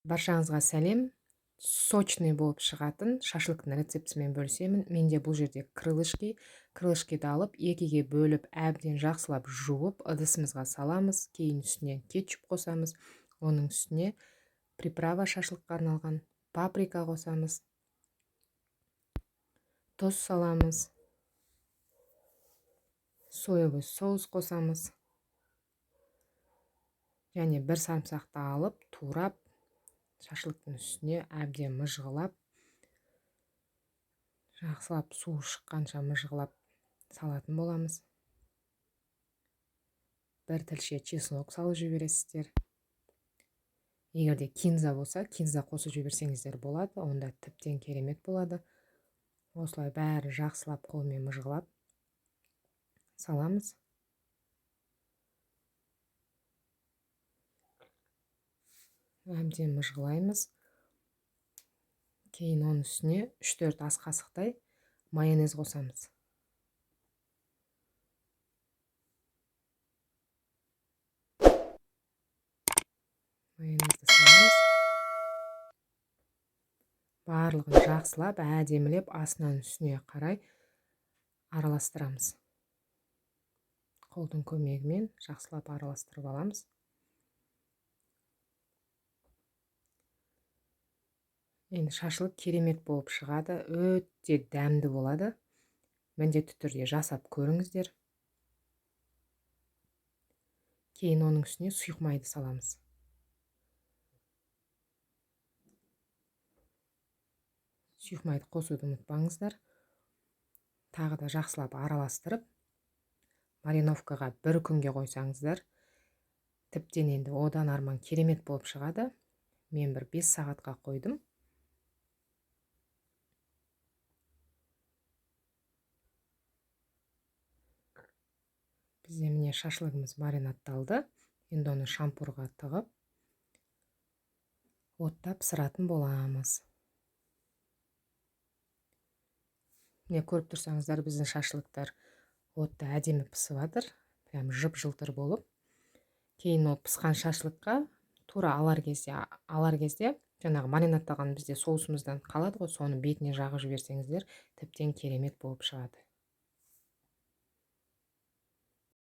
Баршаңызға сәлем. Сочный болып шығатын шашлыктың рецептісімен бөлісемін. Менде бұл жерде крылышкиді алып, екіге бөліп, әбден жақсылап жуып, ыдысымызға саламыз. Кейін үстіне кетчуп қосамыз. Оның үстіне приправа шашлыққа арналған паприка қосамыз. Тұз саламыз. Соевый соус қосамыз. Және бір сарымсақты алып, турап, шашлықтың үстіне әбден мұжғылап, жақсылап су шыққанша мұжғылап салатын боламыз. Бір тілше чеснок салып жібересіздер. Егерде кинза болса, кинза қосып жіберсеңіздер болады, онда тіптен керемет болады. Осылай бәрі жақсылап қолмен мұжғылап саламыз. Әбден мұжғылаймыз. Кейін оның үстіне 3-4 ас қасықтай майонез қосамыз. Майонезді саламыз. Барлығын жақсылап, әдемілеп, астынан үстіне қарай араластырамыз. Қолдың көмегімен жақсылап араластырып аламыз. Енді шашлық керемет болып шығады, өте дәмді болады. Міндетті түрде жасап көріңіздер. Кейін оның үстіне сұйық майды саламыз. Сұйық майды қосуды ұмытпаңыздар. Тағы да жақсылап араластырып, мариновкаға 1 күнге қойсаңыздар, тіптен енді одан арман керемет болып шығады. Мен бір 5 сағатқа қойдым. Бізде міне шашлығымыз маринадталды. Енді оны шампурға тығып, отта пісіратын боламыз. Міне көріп тұрсаңыздар, біздің шашлықтар отта әдемі пісіп жатыр, прям жып-жылтыр болып. Кейін ол пісқан шашлыққа тура алар кезде жаңағы маринадталған бізде соусымыздан қалады ғой, соны бетіне жағып жіберсеңіздер, тіптен керемет болып шығады.